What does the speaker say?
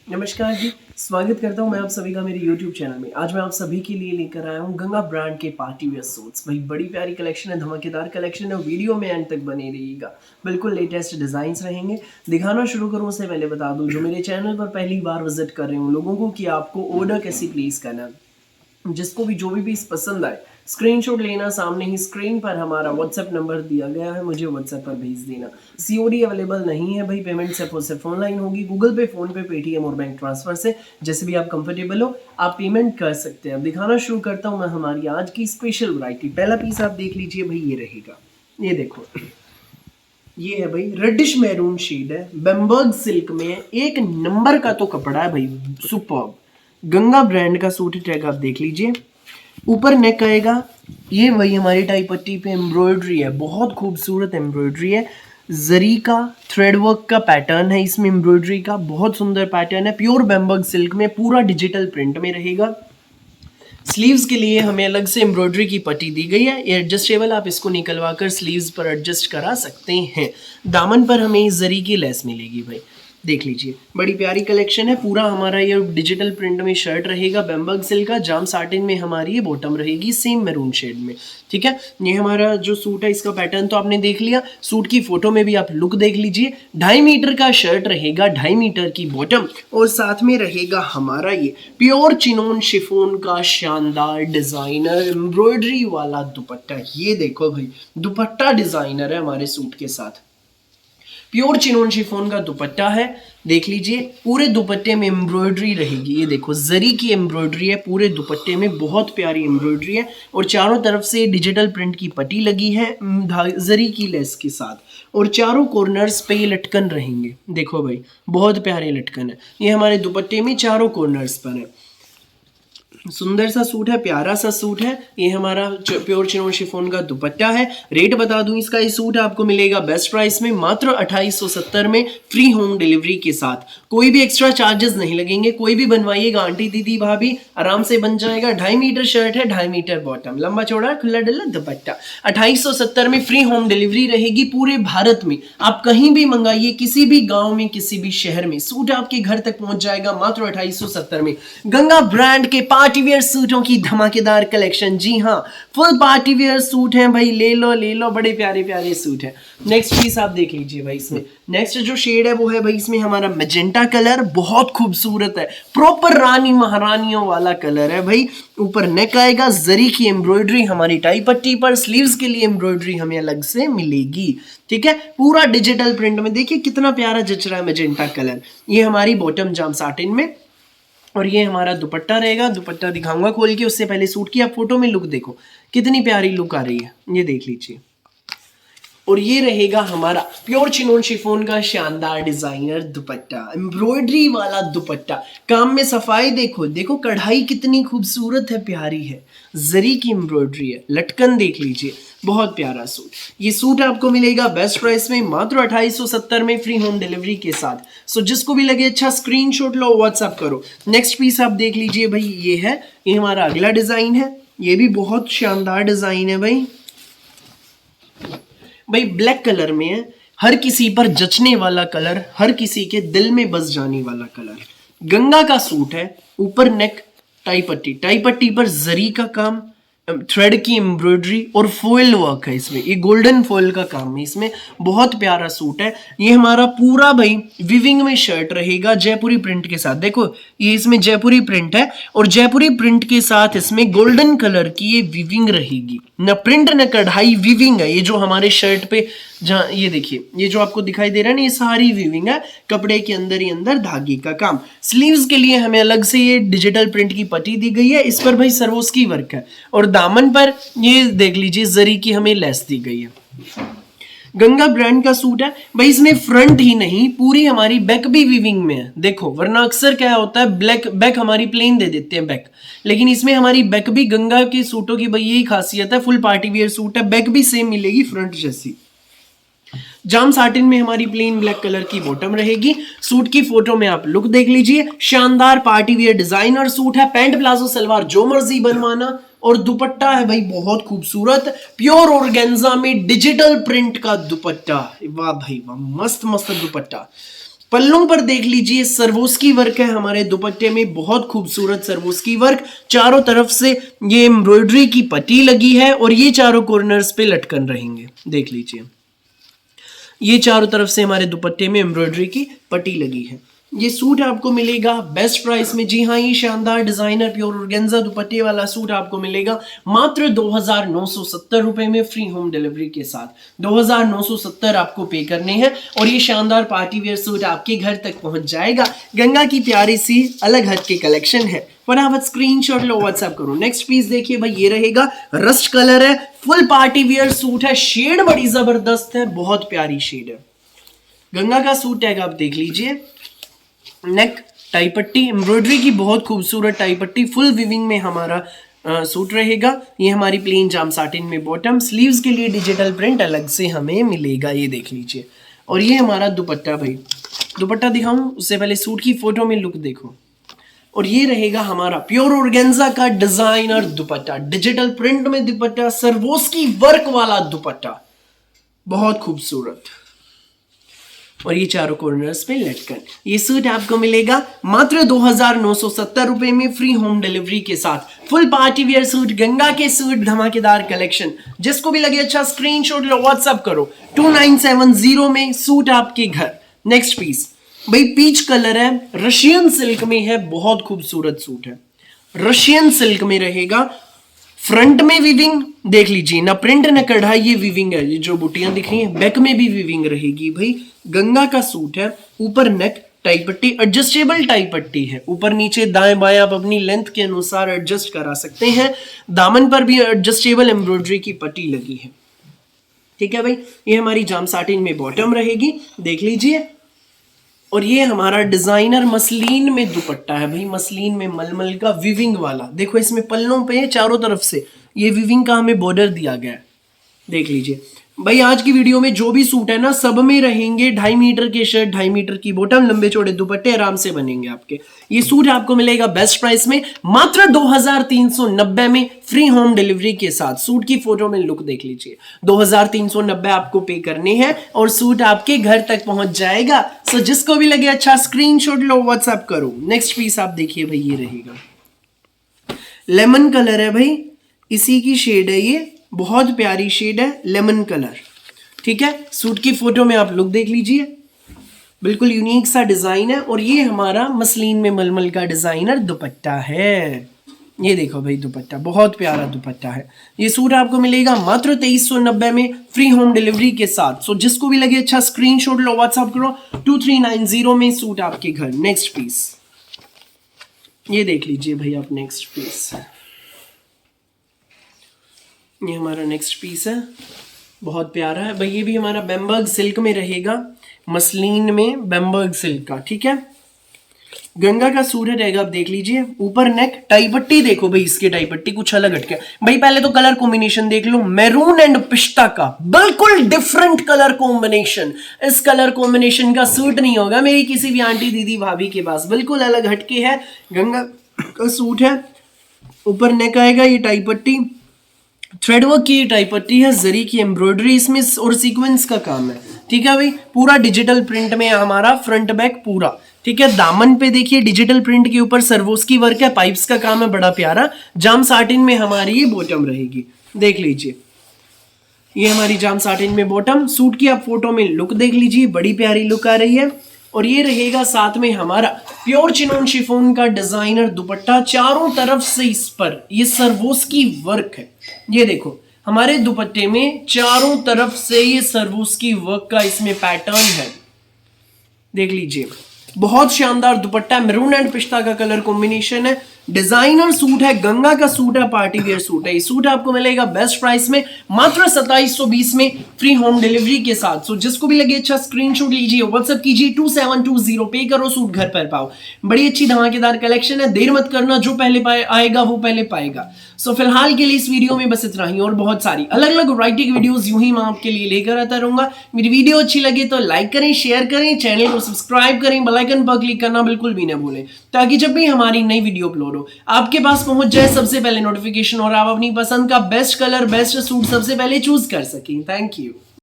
नमस्कार जी। स्वागत करता हूं मैं आप सभी का मेरे YouTube चैनल में। आज मैं आप सभी के लिए लेकर आया हूं गंगा ब्रांड के पार्टी वेयर सूट्स। भाई बड़ी प्यारी कलेक्शन है, धमाकेदार कलेक्शन है। वीडियो में एंड तक बने रहिएगा, बिल्कुल लेटेस्ट डिजाइन्स रहेंगे। दिखाना शुरू करूं उससे पहले बता दूं, जो मेरे चैनल पर पहली बार विजिट कर रहे हो लोगों को, कि आपको ऑर्डर कैसे प्लेस करना है। जिसको भी जो भी पीस पसंद आए स्क्रीनशॉट लेना, सामने ही स्क्रीन पर हमारा व्हाट्सएप नंबर दिया गया है, मुझे व्हाट्सएप पर भेज देना। सीओडी अवेलेबल नहीं है भाई, पेमेंट सिर्फ ऑनलाइन होगी, गूगल पे, फोन पे, पेटीएम और बैंक ट्रांसफर से जैसे भी आप कंफर्टेबल हो आप पेमेंट कर सकते हैं। अब दिखाना शुरू करता हूँ मैं हमारी आज की स्पेशल वैरायटी। पहला पीस आप देख लीजिए भाई, ये रहेगा, ये देखो, ये है भाई रेडिश मैरून शेड है, बेम्बर्ग सिल्क में है, एक नंबर का तो कपड़ा है भाई, सुपर्ब। गंगा ब्रांड का सूट टैग आप देख लीजिए। ऊपर नेक आएगा, ये वही हमारी टाई पट्टी पे एम्ब्रॉयडरी है, बहुत खूबसूरत एम्ब्रॉयडरी है। जरी का थ्रेड वर्क का पैटर्न है इसमें, एम्ब्रॉयडरी का बहुत सुंदर पैटर्न है। प्योर बेम्बर्ग सिल्क में पूरा डिजिटल प्रिंट में रहेगा। स्लीव्स के लिए हमें अलग से एम्ब्रॉयडरी की पट्टी दी गई है, ये एडजस्टेबल, आप इसको निकलवा कर स्लीव्स पर एडजस्ट करा सकते हैं। दामन पर हमें जरी की लेस मिलेगी भाई, देख लीजिए, बड़ी प्यारी कलेक्शन है। पूरा हमारा ये डिजिटल प्रिंट में शर्ट रहेगा बेम्बर्ग सिल्क का, जाम साटिन में हमारी ये बॉटम रहेगी सेम मैरून शेड में। ठीक है, ये हमारा जो सूट है इसका पैटर्न तो आपने देख लिया, सूट की फोटो में भी आप लुक देख लीजिए। 2.5 मीटर का शर्ट रहेगा, 2.5 मीटर की बॉटम, और साथ में रहेगा हमारा ये प्योर चिनोन शिफोन का शानदार डिजाइनर एम्ब्रॉयडरी वाला दुपट्टा। ये देखो भाई, दुपट्टा डिजाइनर है हमारे सूट के साथ, प्योर चिनोन शिफॉन का दुपट्टा है, देख लीजिए। पूरे दुपट्टे में एम्ब्रॉयडरी रहेगी, ये देखो जरी की एम्ब्रॉयडरी है पूरे दुपट्टे में, बहुत प्यारी एम्ब्रॉयडरी है। और चारों तरफ से डिजिटल प्रिंट की पट्टी लगी है जरी की लेस के साथ, और चारों कॉर्नर्स पे ये लटकन रहेंगे, देखो भाई बहुत प्यारे लटकन है। ये हमारे दुपट्टे में चारों कॉर्नर्स पर है, सुंदर सा सूट है, प्यारा सा सूट है। ये हमारा प्योर चिनोन शिफॉन का दुपट्टा है। रेट बता दूं इसका, ये सूट आपको मिलेगा बेस्ट प्राइस में मात्र 2870 में, फ्री होम डिलीवरी के साथ। कोई भी एक्स्ट्रा चार्जेस नहीं लगेंगे, कोई भी बनवाइएगा आंटी दीदी भाभी, आराम से बन जाएगा। 2.5 मीटर शर्ट है, 2.5 मीटर बॉटम, लंबा चौड़ा खुला डुल्ला दुपट्टा। 2870 में फ्री होम डिलीवरी रहेगी पूरे भारत में। आप कहीं भी मंगाइए, किसी भी गाँव में, किसी भी शहर में, सूट आपके घर तक पहुंच जाएगा मात्र 2870 में। गंगा ब्रांड के पार्टी वेयर सूटों की धमाकेदार कलेक्शन, जी हाँ, फुल पार्टी वेयर सूट हैं भाई, ले लो, बड़े प्यारे प्यारे सूट हैं। नेक्स्ट पीस आप देख लीजिए भाई, इसमें नेक्स्ट जो शेड है वो है भाई, इसमें हमारा मैजेंटा कलर, बहुत खूबसूरत है, प्रॉपर रानी महारानियों वाला कलर है भाई। ऊपर नेक आएगा, जरी की एम्ब्रॉयडरी हमारी टाई पट्टी पर, स्लीव्स के लिए एम्ब्रॉयडरी हमें अलग से मिलेगी। ठीक है, पूरा डिजिटल प्रिंट में, देखिए कितना प्यारा जच रहा है मैजेंटा कलर। ये हमारी बॉटम जाम साटिन में, और ये हमारा दुपट्टा रहेगा। दुपट्टा दिखाऊंगा खोल के, उससे पहले सूट की आप फोटो में लुक देखो, कितनी प्यारी लुक आ रही है, ये देख लीजिए। और ये रहेगा हमारा प्योर चिनोन शिफॉन का शानदार डिजाइनर दुपट्टा, एम्ब्रॉयडरी वाला दुपट्टा, काम में सफाई देखो, देखो कढ़ाई कितनी खूबसूरत है, प्यारी है, जरी की एम्ब्रॉयडरी है, लटकन देख लीजिए, बहुत प्यारा सूट। ये सूट आपको मिलेगा बेस्ट प्राइस में मात्र 2870 में, फ्री होम डिलीवरी के साथ। सो जिसको भी लगे अच्छा स्क्रीनशॉट लो, व्हाट्सएप करो। नेक्स्ट पीस आप देख लीजिए भाई, ये है, ये हमारा अगला डिजाइन है, ये भी बहुत शानदार डिजाइन है भाई ब्लैक कलर में है, हर किसी पर जचने वाला कलर, हर किसी के दिल में बस जाने वाला कलर। गंगा का सूट है, ऊपर नेक, टाई पट्टी पर जरी का काम, थ्रेड की एम्ब्रॉयडरी और फॉइल वर्क है इसमें, ये गोल्डन फॉइल का काम है इसमें, बहुत प्यारा सूट है। ये हमारा पूरा भाई विविंग में शर्ट रहेगा जयपुरी प्रिंट के साथ, देखो ये इसमें जयपुरी प्रिंट है, और जयपुरी प्रिंट के साथ इसमें गोल्डन कलर की ये विविंग रहेगी, न प्रिंट न कढ़ाई, विविंग है। ये जो हमारे शर्ट पे जहाँ ये देखिए, ये जो आपको दिखाई दे रहा है ना, ये सारी विविंग है, कपड़े के अंदर ही अंदर धागे का काम। स्लीव्स के लिए हमें अलग से ये डिजिटल प्रिंट की पट्टी दी गई है, इस पर भाई सरोस्की वर्क है, और दामन पर ये देख लीजिए जरी की हमें लेस दी गई है। गंगा ब्रांड का सूट है भाई, इसमें फ्रंट ही नहीं पूरी हमारी बैक भी वीविंग में है, देखो, वरना अक्सर क्या होता है ब्लैक बैक हमारी प्लेन दे देते हैं बैक, लेकिन इसमें हमारी बैक भी, गंगा के सूटों की भाई यही खासियत है, फुल पार्टी वियर सूट है, बैक भी सेम मिलेगी फ्रंट जैसी। जाम साटिन में हमारी प्लेन ब्लैक कलर की बॉटम रहेगी। सूट की फोटो में आप लुक देख लीजिए, शानदार पार्टी वियर डिजाइनर सूट है, पैंट प्लाजो सलवार जो मर्जी बनवाना, और दुपट्टा है भाई बहुत खूबसूरत, प्योर ऑर्गेन्जा में डिजिटल प्रिंट का दुपट्टा, वाह भाई वाह, मस्त मस्त दुपट्टा। पल्लों पर देख लीजिए सर्वोस्की वर्क है हमारे दुपट्टे में, बहुत खूबसूरत सर्वोस्की वर्क, चारों तरफ से ये एम्ब्रॉयडरी की पट्टी लगी है और ये चारों कॉर्नर्स पे लटकन रहेंगे। देख लीजिए ये चारों तरफ से हमारे दुपट्टे में एम्ब्रॉयडरी की पट्टी लगी है। ये सूट आपको मिलेगा बेस्ट प्राइस में। जी हाँ, ये शानदार डिजाइनर प्योर ऑर्गेन्जा दुपट्टे वाला सूट आपको मिलेगा मात्र 2,970 रुपए में, फ्री होम डिलीवरी के साथ 2,970 आपको पे करने हैं और ये शानदार पार्टी वेयर सूट आपके घर तक पहुंच जाएगा। गंगा की प्यारी सी अलग हट के कलेक्शन है, फटाफट स्क्रीनशॉट लो, व्हाट्सएप करो। नेक्स्ट पीस देखिए भाई, ये रहेगा रस्ट कलर है, फुल पार्टी वेयर सूट है, शेड बड़ी जबरदस्त है, बहुत प्यारी शेड है। गंगा का सूट टैग आप देख लीजिए, नेक टाई पट्टी एम्ब्रॉयडरी की बहुत खूबसूरत टाई पट्टी, फुल विविंग में हमारा सूट रहेगा। ये हमारी प्लेन जाम साटिन में बॉटम, स्लीव्स के लिए डिजिटल प्रिंट अलग से हमें मिलेगा, ये देख लीजिए। और ये हमारा दुपट्टा, भाई दुपट्टा दिखाऊं उससे पहले सूट की फोटो में लुक देखो। और ये रहेगा हमारा प्योर ऑर्गेन्जा का डिजाइनर दुपट्टा, डिजिटल प्रिंट में दुपट्टा, सर्वोस्की वर्क वाला दुपट्टा, बहुत खूबसूरत। और ये चारों कॉर्नर्स पे लटकन। ये सूट आपको मिलेगा मात्र 2,970 रुपए में, फ्री होम डिलीवरी के साथ। Full party wear suit, Ganga के सूट, धमाकेदार कलेक्शन। जिसको भी लगे अच्छा स्क्रीनशॉट लो, व्हाट्सएप करो 2970 में सूट आपके घर। नेक्स्ट पीस भाई पीच कलर है, रशियन सिल्क में है, बहुत खूबसूरत सूट है, रशियन सिल्क में रहेगा। फ्रंट में विविंग देख लीजिए, ना प्रिंट ना कढ़ाई, ये विविंग है, ये जो बुटियां दिख रही हैं। बैक में भी विविंग रहेगी भाई। गंगा का सूट है, ऊपर नेक टाई पट्टी, एडजस्टेबल टाई पट्टी है, ऊपर नीचे दाएं बाएं आप अपनी लेंथ के अनुसार एडजस्ट करा सकते हैं। दामन पर भी एडजस्टेबल एम्ब्रॉयडरी की पट्टी लगी है, ठीक है भाई। ये हमारी जाम साटिन में बॉटम रहेगी, देख लीजिए। और ये हमारा डिजाइनर मसलिन में दुपट्टा है भाई, मसलिन में मलमल का विविंग वाला। देखो इसमें पल्लों पे चारों तरफ से ये विविंग का हमें बॉर्डर दिया गया है, देख लीजिए भाई। आज की वीडियो में जो भी सूट है ना, सब में रहेंगे 2.5 मीटर के शर्ट, 2.5 मीटर की बॉटम, लंबे चौड़े दुपट्टे आराम से बनेंगे आपके। ये सूट आपको मिलेगा बेस्ट प्राइस में मात्र 2,390 में, फ्री होम डिलीवरी के साथ। सूट की फोटो में लुक देख लीजिए, 2,390 आपको पे करने हैं और सूट आपके घर तक पहुंच जाएगा। सो जिसको भी लगे अच्छा स्क्रीनशॉट लो, व्हाट्सएप करो। नेक्स्ट पीस आप देखिए भाई, ये रहेगा लेमन कलर है भाई, इसी की शेड है ये, बहुत प्यारी शेड है, लेमन कलर, ठीक है। सूट की फोटो में आप लुक देख लीजिए, बिल्कुल यूनिक सा डिजाइन है। और ये हमारा मसलिन में मलमल का डिजाइनर दुपट्टा है, ये देखो भाई दुपट्टा, बहुत प्यारा दुपट्टा है। ये सूट आपको मिलेगा मात्र 2390 में, फ्री होम डिलीवरी के साथ। सो जिसको भी लगे अच्छा स्क्रीनशॉट लो, व्हाट्सएप करो 2390 में, सूट आपके घर। नेक्स्ट पीस ये देख लीजिए भाई आप, नेक्स्ट पीस ये हमारा नेक्स्ट पीस है, बहुत प्यारा है भाई। ये भी हमारा बेम्बर्ग सिल्क में रहेगा, मसलिन में बेम्बर्ग सिल्क का, ठीक है। गंगा का सूट रहेगा, आप देख लीजिए। ऊपर नेक टाई पट्टी देखो भाई, इसकी टाई पट्टी कुछ अलग हटके भाई। पहले तो कलर कॉम्बिनेशन देख लो, मैरून एंड पिस्ता का, बिल्कुल डिफरेंट कलर कॉम्बिनेशन। इस कलर कॉम्बिनेशन का सूट नहीं होगा मेरी किसी भी आंटी दीदी भाभी के पास, बिल्कुल अलग हटके है। गंगा का सूट है, ऊपर नेक आएगा, ये टाई पट्टी थ्रेड वर्क की टाई पट्टी है, जरी की एम्ब्रॉयडरी इसमें और सीक्वेंस का काम है, ठीक है भाई। पूरा डिजिटल प्रिंट में हमारा फ्रंट बैक पूरा, ठीक है। दामन पे देखिए डिजिटल प्रिंट के ऊपर सर्वोस्की वर्क है, पाइप्स का काम है, बड़ा प्यारा। जाम साटिन में हमारी ये बॉटम रहेगी, देख लीजिए। ये हमारी जाम साटिन में बॉटम। सूट की आप फोटो में लुक देख लीजिए, बड़ी प्यारी लुक आ रही है। और ये रहेगा साथ में हमारा प्योर चिनोन शिफॉन का डिजाइनर दुपट्टा, चारों तरफ से इस पर ये सर्वोस्की वर्क है। ये देखो हमारे दुपट्टे में चारों तरफ से ये सर्वोस्की वर्क का इसमें पैटर्न है, देख लीजिए। बहुत शानदार दुपट्टा, मैरून एंड पिस्ता का कलर कॉम्बिनेशन है। डिजाइनर सूट है, गंगा का सूट है, पार्टी वेयर सूट है। ये सूट आपको मिलेगा बेस्ट प्राइस में मात्र 2720 में, फ्री होम डिलीवरी के साथ। सो जिसको भी लगे अच्छा स्क्रीनशॉट लीजिए, व्हाट्सएप कीजिए 2720, पे करो, सूट घर पर पाओ। बड़ी अच्छी धमाकेदार कलेक्शन है, देर मत करना, जो पहले आएगा वो पहले पाएगा। सो फिलहाल के लिए इस वीडियो में बस इतना ही, और बहुत सारी अलग अलग वैरायटी की वीडियोस यूं ही मैं आपके लिए लेकर आता रहूंगा। मेरी वीडियो अच्छी लगे तो लाइक करें, शेयर करें, चैनल को सब्सक्राइब करें, बेल आइकन पर क्लिक करना बिल्कुल भी ना भूलें, ताकि जब भी हमारी नई वीडियो अपलोड हो आपके पास पहुंच जाए सबसे पहले नोटिफिकेशन, और आप अपनी पसंद का बेस्ट कलर, बेस्ट सूट सबसे पहले चूज कर सकें। Thank you.